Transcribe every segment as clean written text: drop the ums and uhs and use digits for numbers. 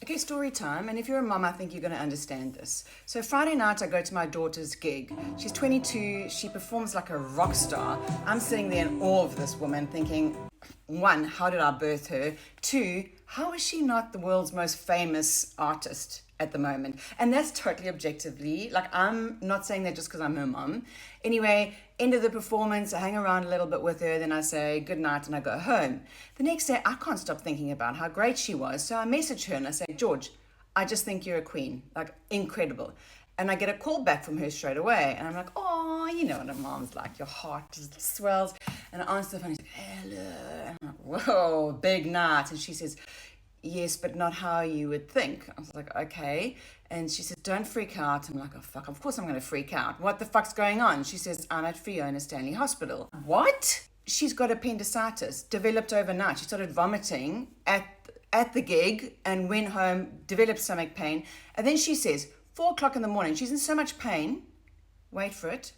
Okay, story time. And if you're a mom, I think you're going to understand this. So Friday night, I go to my daughter's gig. She's 22. She performs like a rock star. I'm sitting there in awe of this woman thinking, one, how did I birth her? Two, how is she not the world's most famous artist at the moment? And that's totally objectively, like, I'm not saying that just because I'm her mom. Anyway, end of the performance, I hang around a little bit with her, then I say good night and I go home. The next day, I can't stop thinking about how great she was. So I message her and I say, George, I just think you're a queen, like incredible. And I get a call back from her straight away. And I'm like, oh, you know what a mom's like. Your heart just swells. And I answer the phone and she's like, hello. And I'm like, whoa, big night. And she says, yes, but not how you would think. I was like, okay. And she says, don't freak out. I'm like, oh, fuck, of course I'm going to freak out. What the fuck's going on? She says, I'm at Fiona Stanley Hospital. What? She's got appendicitis, developed overnight. She started vomiting at the gig and went home, developed stomach pain. And then she says, 4 o'clock in the morning, she's in so much pain. Wait for it.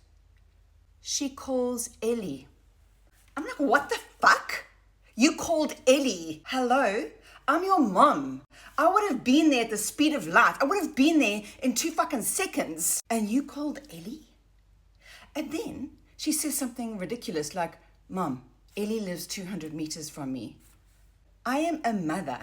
She calls Ellie. I'm like, what the fuck? You called Ellie. Hello? I'm your mom. I would have been there at the speed of light. I would have been there in 2 fucking seconds. And you called Ellie? And then she says something ridiculous like, Mom, Ellie lives 200 meters from me. I am a mother.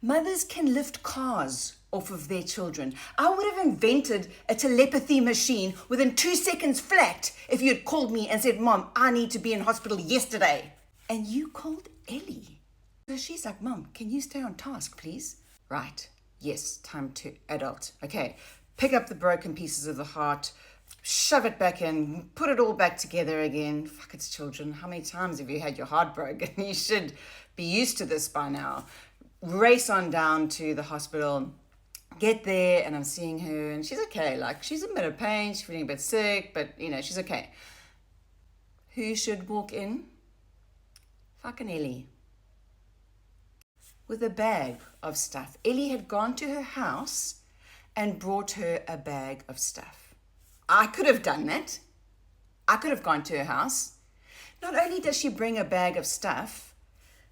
Mothers can lift cars off of their children. I would have invented a telepathy machine within 2 seconds flat if you had called me and said, Mom, I need to be in hospital yesterday. And you called Ellie. So she's like, Mom, can you stay on task, please? Right. Yes, time to adult. Okay, pick up the broken pieces of the heart, shove it back in, put it all back together again. Fuck, it's children. How many times have you had your heart broken? You should be used to this by now. Race on down to the hospital, get there, and I'm seeing her, and she's okay. Like, she's in a bit of pain, she's feeling a bit sick, but, you know, she's okay. Who should walk in? Fucking Ellie. With a bag of stuff. Ellie had gone to her house and brought her a bag of stuff. I could have done that. I could have gone to her house. Not only does she bring a bag of stuff,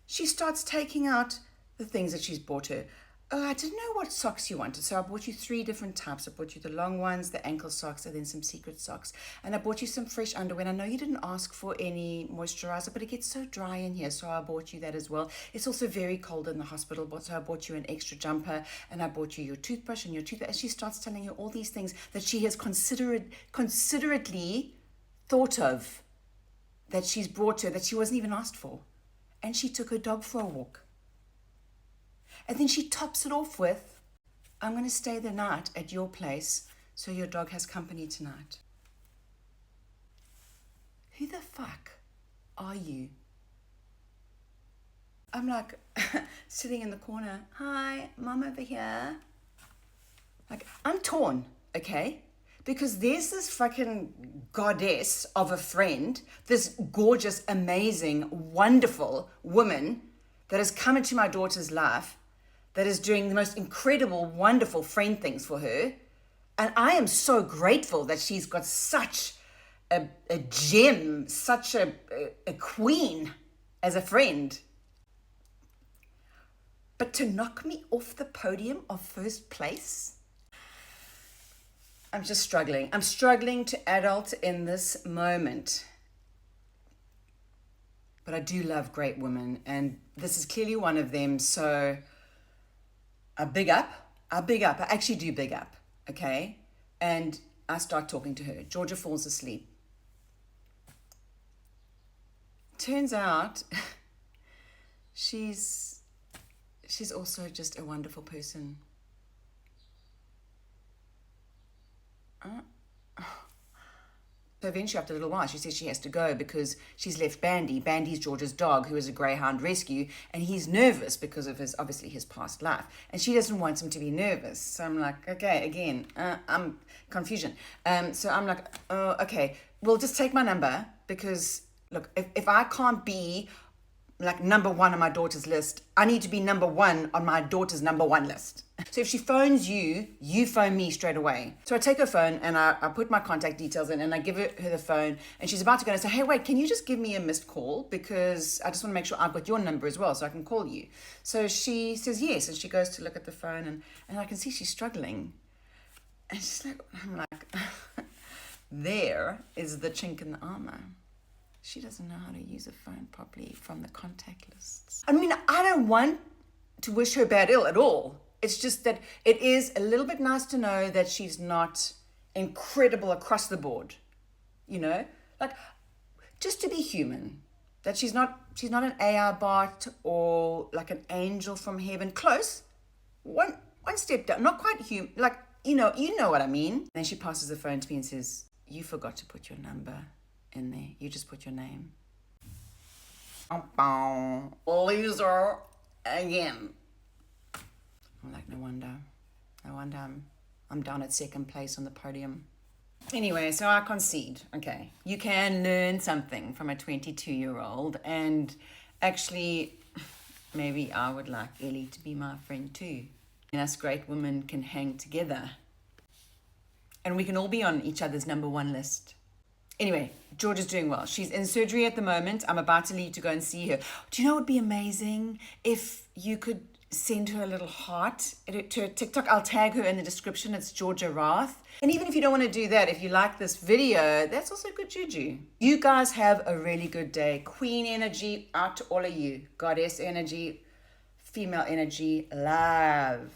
she starts taking out the things that she's bought her. Oh, I didn't know what socks you wanted, so I bought you 3 different types. I bought you the long ones, the ankle socks, and then some secret socks. And I bought you some fresh underwear. And I know you didn't ask for any moisturizer, but it gets so dry in here, so I bought you that as well. It's also very cold in the hospital, so I bought you an extra jumper, and I bought you your toothbrush and your toothpaste. And she starts telling you all these things that she has considerately thought of, that she's brought her, that she wasn't even asked for. And she took her dog for a walk. And then she tops it off with, I'm going to stay the night at your place so your dog has company tonight. Who the fuck are you? I'm like sitting in the corner. Hi, Mom over here. Like, I'm torn, okay? Because there's this fucking goddess of a friend, this gorgeous, amazing, wonderful woman that has come into my daughter's life, that is doing the most incredible, wonderful friend things for her. And I am so grateful that she's got such a gem, such a queen as a friend. But to knock me off the podium of first place, I'm just struggling. I'm struggling to adult in this moment. But I do love great women, and this is clearly one of them, so I big up. I actually do big up, okay? And I start talking to her. Georgia falls asleep. Turns out she's also just a wonderful person. So eventually, after a little while, she says she has to go because she's left Bandy. Bandy's George's dog, who is a greyhound rescue, and he's nervous because of his past life. And she doesn't want him to be nervous. So I'm like, okay, again, I'm confusion. So I'm like, oh, okay, well, just take my number because, look, if I can't be like number 1 on my daughter's list, I need to be number 1 on my daughter's number 1 list. So if she phones you, you phone me straight away. So I take her phone and I put my contact details in and I give her the phone, and she's about to go and say, hey, wait, can you just give me a missed call? Because I just want to make sure I've got your number as well so I can call you. So she says yes, and she goes to look at the phone, and I can see she's struggling. And she's like, I'm like, there is the chink in the armor. She doesn't know how to use a phone properly from the contact lists. I mean, I don't want to wish her bad ill at all. It's just that it is a little bit nice to know that she's not incredible across the board, you know, like just to be human, that she's not an AI bot or like an angel from heaven. Close, one step down, not quite human, like, you know what I mean. And then she passes the phone to me and says, you forgot to put your number in there. You just put your name. Loser again. I'm like, no wonder I'm down at second place on the podium. Anyway, so I concede. Okay, you can learn something from a 22-year-old, and actually, maybe I would like Ellie to be my friend too. And us great women can hang together, and we can all be on each other's number one list. Anyway, George is doing well. She's in surgery at the moment. I'm about to leave to go and see her. Do you know what would be amazing? If you could send her a little heart to her TikTok. I'll tag her in the description. It's Georgia Rath. And even if you don't want to do that, if you like this video, that's also good juju. You guys have a really good day. Queen energy out to all of you. Goddess energy, female energy, love.